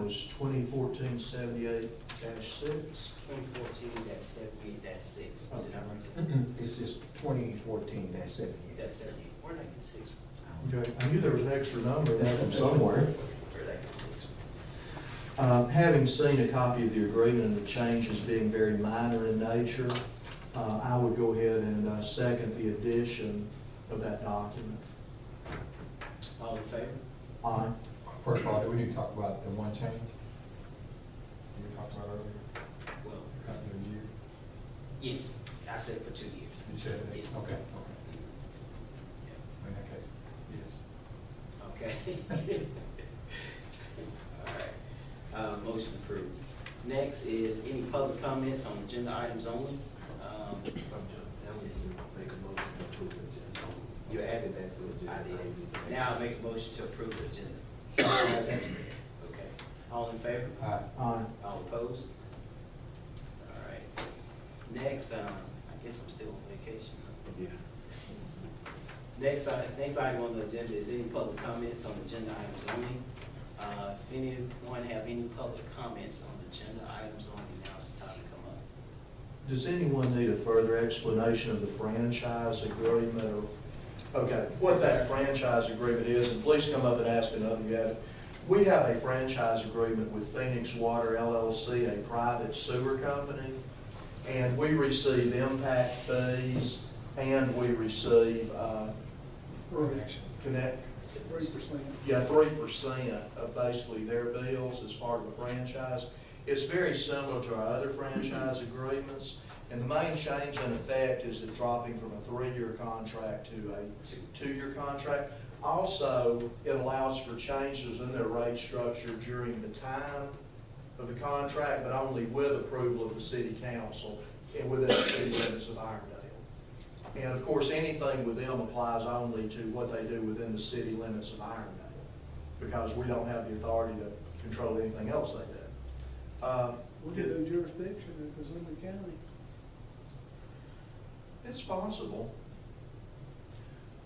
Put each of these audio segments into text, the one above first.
is 2014-78-6. 2014-78-6. Did I write that? It's just 2014-78. That's 78. Where'd I get 6 from? Okay, I knew there was an extra number in there from somewhere. Where'd I get 6 from? Having seen a copy of the agreement and the changes being very minor in nature, I would go ahead and second the addition of that document. All in favor? Aye. First of all, do we need to talk about the one change you talked about earlier? Well, Copy of the year? yes, I said for 2 years. You said that? Yes. Okay, okay. In that case, yes. Okay. All right. Motion approved. Next is any public comments on agenda items only. Make a motion to approve the agenda. You added that to it. I did. Now I'll make a motion to approve the agenda. Okay. All in favor? Aye. Aye. All opposed? All right. Next, I guess I'm still on vacation. Yeah. Next item on the agenda is any public comments on agenda items only. If anyone have any public comments on agenda items only, now's the time to come up. Does anyone need a further explanation of the franchise agreement? Okay, what that franchise agreement is, and please come up and ask another yet. We have a franchise agreement with Phoenix Water LLC, a private sewer company, and we receive impact fees and we receive connect. 3%. Yeah, 3% of basically their bills as part of the franchise. It's very similar to our other franchise agreements, and the main change in effect is it dropping from a 3-year contract to a 2-year contract. Also, it allows for changes in their rate structure during the time of the contract, but only with approval of the city council and within the city limits of Irondale. And of course, anything with them applies only to what they do within the city limits of Irondale, because we don't have the authority to control anything else they do. We did no jurisdiction, it was in the county. It's possible.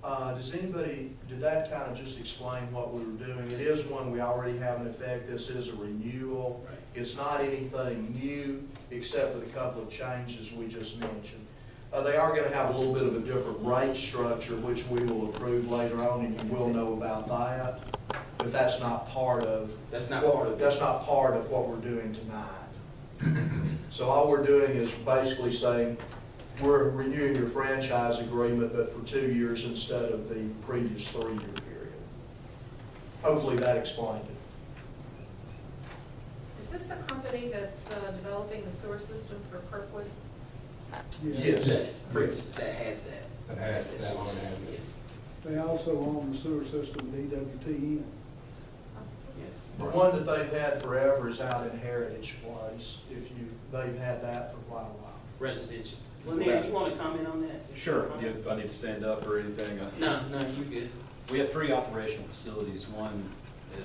Did that kind of just explain what we were doing? It is one we already have in effect. This is a renewal. Right. It's not anything new, except for the couple of changes we just mentioned. They are going to have a little bit of a different rate structure, which we will approve later on, and you will know about that. But that's not part of. That's not part of That's this. not part of what we're doing tonight. So all we're doing is basically saying, we're renewing your franchise agreement, but for 2 years instead of the previous 3-year period. Hopefully that explained it. Is this the company that's developing the sewer system for Kirkwood? Yes. That has that. That has that on it. Yes. They also own the sewer system, DWTN. Yes. The one that they've had forever is out in Heritage Place. They've had that for quite a while. Residential. Lanier, do you want to comment on that? Sure. Do I need to stand up or anything? No, you good. We have 3 operational facilities. One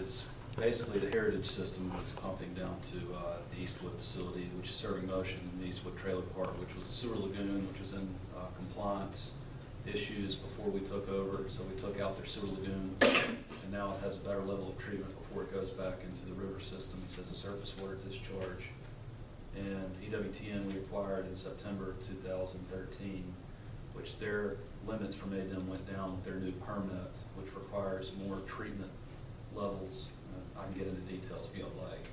is basically the Heritage system that's pumping down to the Eastwood facility, which is serving Motion in the Eastwood Trailer Park, which was a sewer lagoon, which was in compliance issues before we took over. So we took out their sewer lagoon, and now it has a better level of treatment before it goes back into the river system. It says a surface water discharge. And EWTN we acquired in September 2013, which their limits from ADEM went down with their new permit, which requires more treatment levels. I can get into details if you'd like.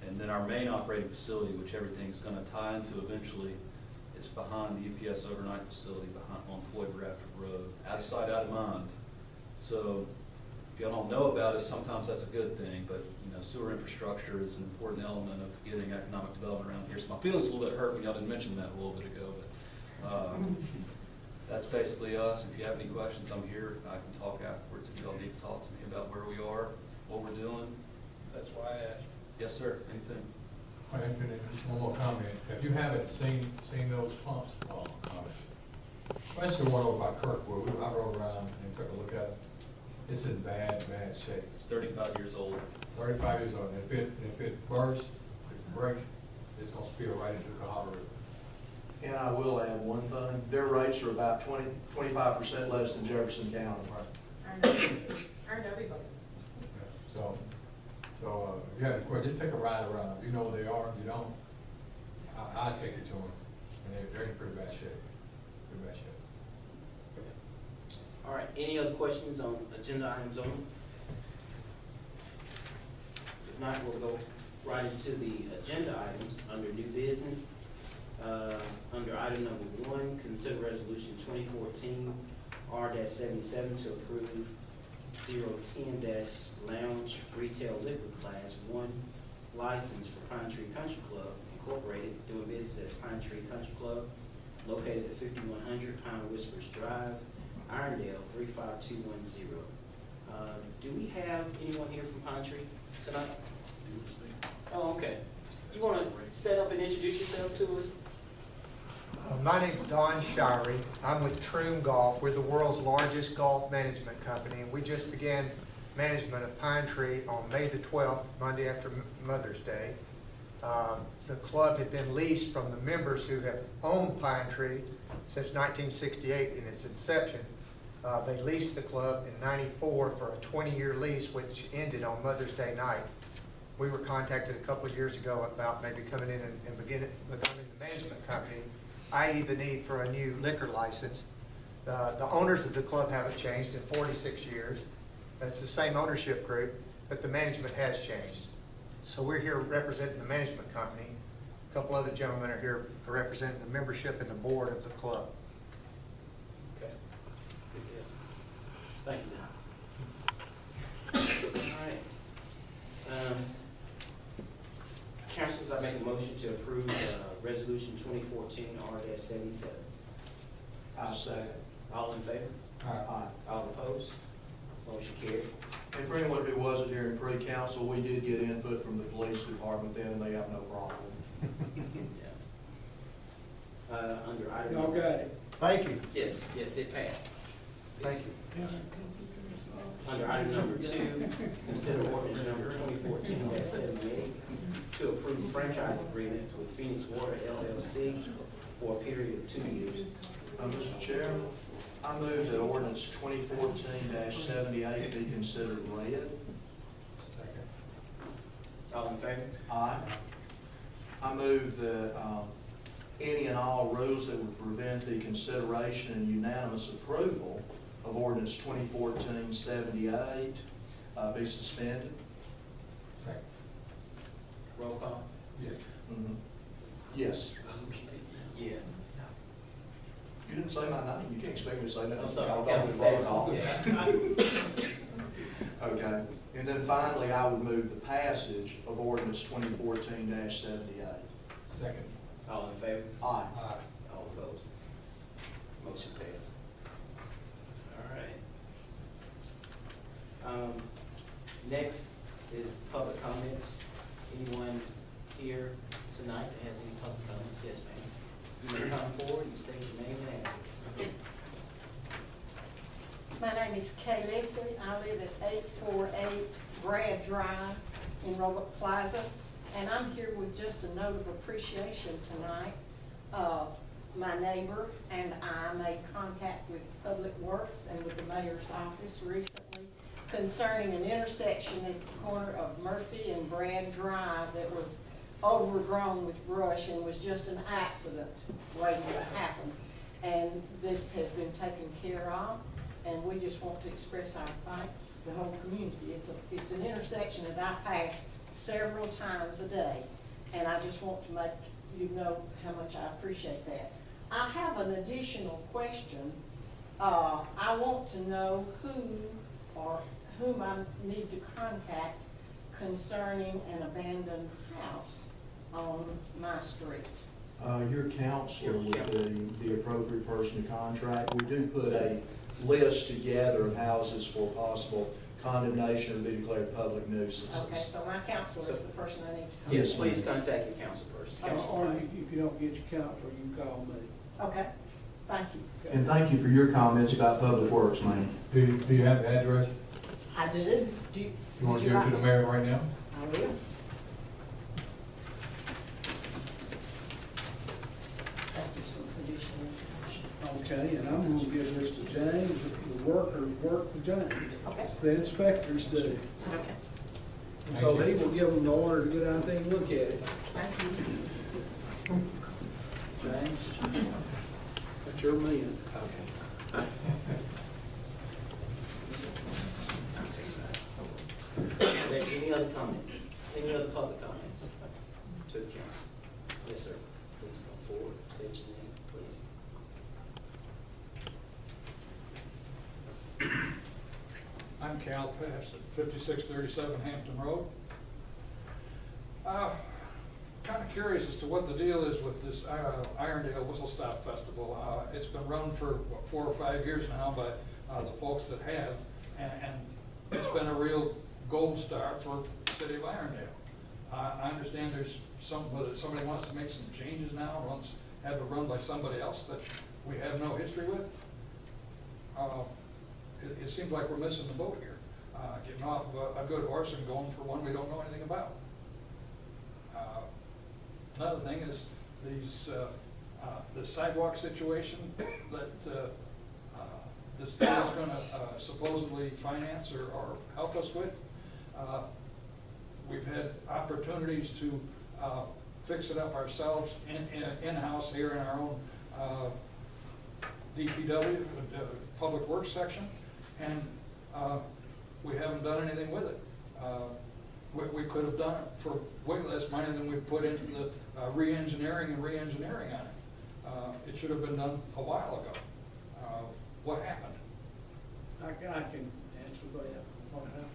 And then our main operating facility, which everything's going to tie into eventually, is behind the UPS overnight facility on Floyd Bradford Road. Out of sight, out of mind. So if y'all don't know about it, sometimes that's a good thing, but sewer infrastructure is an important element of getting economic development around here. So my feelings a little bit hurt when y'all didn't mention that a little bit ago, but that's basically us. If you have any questions, I'm here. I can talk afterwards if y'all need to talk to me about where we are, what we're doing. That's why I asked. Yes, sir. Anything? Just one more comment. If you haven't seen those pumps, especially the one over by Kirkwood, I rode around and took a look at it. It's in bad shape. It's 35 years old. 35 years old. And if it bursts, if it breaks, it's going to spill right into the Cahaba River. And I will add one thing. Their rates are about 25% less than Jefferson County. Aren't everybody's? So So, if you have a question, just take a ride around. If you know where they are, if you don't, I'll take you to them. And they're in pretty bad shape. Pretty bad shape. All right, any other questions on agenda items only? If not, we'll go right into the agenda items under new business. Under item number 1, consider resolution 2014 R-77 to approve 010-Lounge Retail Liquor Class 1 license for Pine Tree Country Club Incorporated, doing business as Pine Tree Country Club, located at 5100 Pine Whispers Drive, Irondale 35210. Do we have anyone here from Pine Tree tonight? Oh, okay. You want to stand up and introduce yourself to us? My name's Don Shirey. I'm with Troom Golf. We're the world's largest golf management company, and we just began management of Pine Tree on May the 12th, Monday after Mother's Day. The club had been leased from the members who have owned Pine Tree since 1968 in its inception. They leased the club in '94 for a 20-year lease, which ended on Mother's Day night. We were contacted a couple of years ago about maybe coming in and becoming the management company, i.e. the need for a new liquor license. The owners of the club haven't changed in 46 years. It's the same ownership group, but the management has changed. So we're here representing the management company. A couple other gentlemen are here representing the membership and the board of the club. Okay. Good deal. Thank you, Don. All right. Councilors, I make a motion to approve resolution 2014 R-77. I second. All in favor? Aye. All opposed? Motion carried. And for anyone who wasn't here in pre-council, we did get input from the police department then, and they have no problem. Yeah. Under item. Y'all got it. Thank you. Yes, it passed. Thank you. Under item number 2, consider ordinance number 2014-78 to approve franchise agreement with Phoenix Water LLC for a period of 2 years. Mr. Chairman, I move that ordinance 2014-78 be considered read. Second. All in favor? Aye. I move that any and all rules that would prevent the consideration and unanimous approval of ordinance 2014-78 be suspended. Second. Roll call? Yes. Mhm. Yes. Okay. Yes. You didn't say my name. You can't expect me to say that. I'm sorry. I'll go with roll call. Yeah. Okay. And then finally, I would move the passage of ordinance 2014-78. Second. All in favor? Aye. Aye. All opposed? Motion passed. All right. Next is public comments. Anyone here tonight that has any public comments? Yes, ma'am. You may come forward and state your name and address. My name is Kay Leslie. I live at 848 Brad Drive in Robert Plaza, and I'm here with just a note of appreciation tonight. My neighbor and I made contact with Public Works and with the mayor's office recently concerning an intersection at the corner of Murphy and Brad Drive that was overgrown with brush and was just an accident waiting to happen. And this has been taken care of, and we just want to express our thanks, the whole community. It's an intersection that I pass several times a day, and I just want to make you know how much I appreciate that. I have an additional question. I want to know whom I need to contact concerning an abandoned house on my street. Your counselor would be the appropriate person to contract. We do put a list together of houses for possible condemnation or be declared public nuisances. Okay, so my counselor is the person I need to contact. Yes, please contact your council person. Or if you don't get your counselor, you can call me. Okay, thank you. And thank you for your comments about Public Works, ma'am. Do you have the address? I did. You want to give it to the mayor right now? I will. Thank you for additional information. Okay, and I'm gonna give this to James, the workers work for James. Okay. The inspectors do. Okay. And so he will give them the order to get out there and look at it. James, that's your man. Any other comments? Any other public comments to the council? Yes, sir. Please come forward, state your name, please. I'm Cal Pass at 5637 Hampton Road. Kind of curious as to what the deal is with this Irondale Whistle Stop Festival. It's been run for, what, 4 or 5 years now by the folks that have, and it's been a real gold star for the city of Irondale. I understand there's whether somebody wants to make some changes now, wants to have it run by somebody else that we have no history with. It seems like we're missing the boat here, getting off a good horse and going for one we don't know anything about. Another thing is the sidewalk situation that the state is going to supposedly finance or help us with. We've had opportunities to fix it up ourselves in-house here in our own DPW, Public Works section, and we haven't done anything with it. We could have done it for way less money than we put into the re-engineering on it. It should have been done a while ago. What happened? I can answer that, what happened.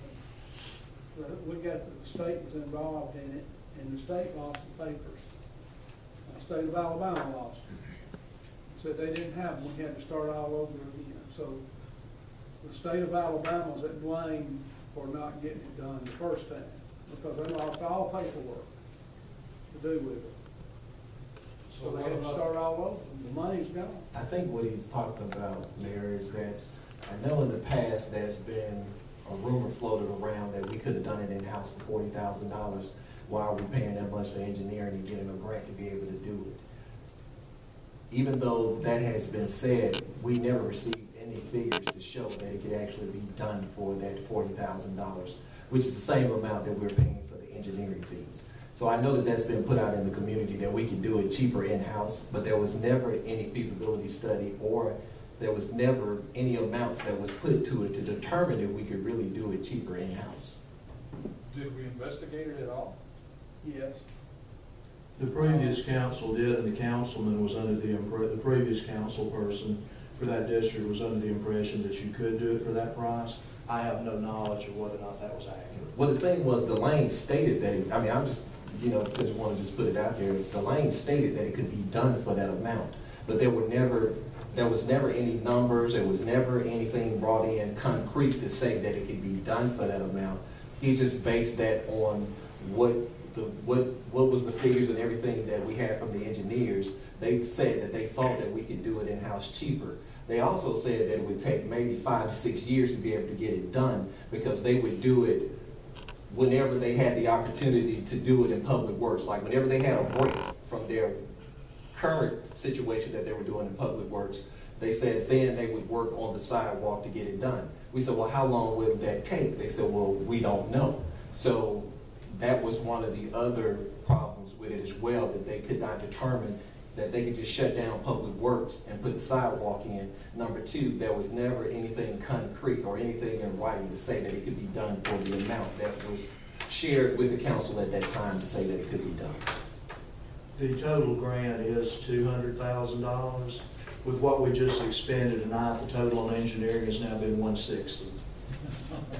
But we got, the state was involved in it, and the state lost the papers. The state of Alabama lost them. Said they didn't have them, we had to start all over again. So the state of Alabama was at blame for not getting it done the first time, because they lost all paperwork to do with it. So they had to start all over, the money's gone. I think what he's talking about, Mayor, is that I know in the past there's been a rumor floated around that we could have done it in-house for $40,000. Why are we paying that much for engineering and getting a grant to be able to do it? Even though that has been said, we never received any figures to show that it could actually be done for that $40,000, which is the same amount that we're paying for the engineering fees. So I know that that's been put out in the community that we can do it cheaper in-house, but there was never any feasibility study, or there was never any amounts that was put to it to determine if we could really do it cheaper in-house. Did we investigate it at all? Yes. The previous council did, and the councilman was under the previous council person for that district was under the impression that you could do it for that price. I have no knowledge of whether or not that was accurate. Well, the thing was, the lane stated that, I'm just, since you want to just put it out there, the lane stated that it could be done for that amount, but there was never any numbers, there was never anything brought in concrete to say that it could be done for that amount. He just based that on what was the figures and everything that we had from the engineers. They said that they thought that we could do it in-house cheaper. They also said that it would take maybe 5 to 6 years to be able to get it done, because they would do it whenever they had the opportunity to do it in public works. Like whenever they had a break from their current situation that they were doing in public works, they said then they would work on the sidewalk to get it done. We said, well, how long will that take? They said, well, we don't know. So that was one of the other problems with it as well, that they could not determine that they could just shut down public works and put the sidewalk in. Number two, there was never anything concrete or anything in writing to say that it could be done for the amount that was shared with the council at that time to say that it could be done. The total grant is $200,000. With what we just expended tonight, the total on engineering has now been $160,000.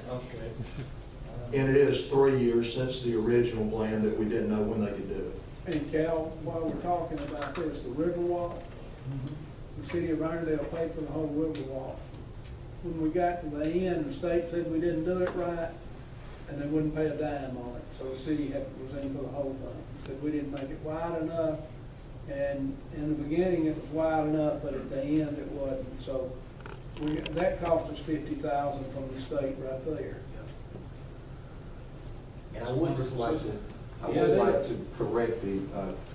Okay. And it is 3 years since the original plan that we didn't know when they could do it. And Cal, while we're talking about this, the Riverwalk, the city of Irondale paid for the whole Riverwalk. When we got to the end, the state said we didn't do it right, and they wouldn't pay a dime on it. So the city was in for the whole thing. Said we didn't make it wide enough, and in the beginning it was wide enough, but at the end it wasn't. So that cost us $50,000 from the state right there. And I would just like to, correct the,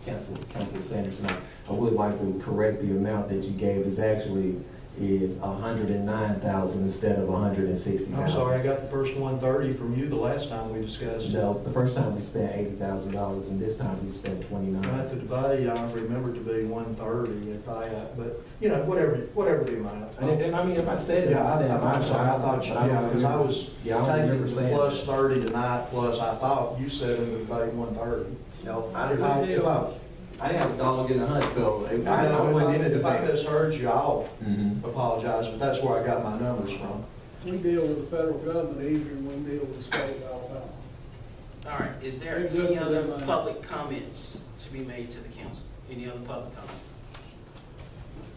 Councilor Sanderson, I would like to correct the amount that you gave. Is actually is 109,000 instead of 160,000. I'm sorry, I got the first 130 from you the last time we discussed it. No, the first time we spent $80,000, and this time we spent At 29. the debate, I remember it to be 130 if I, but, you know, whatever the amount. And I mean, if I said it, Yeah, I said it. I'm sorry, I thought, But I don't because I remember- was Yeah, I don't taking remember the saying plus that. 30 tonight, plus I thought you said in the debate 130. No, I didn't have a dog in the hunt, so I wasn't in the If I debate. misheard you, I'll Mhm. apologize, but that's where I got my numbers from. We deal with the federal government easier than we deal with the state of Alabama. All right, is there They're good any for other their money. public comments to be made to the council? Any other public comments?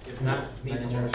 If not, need a motion.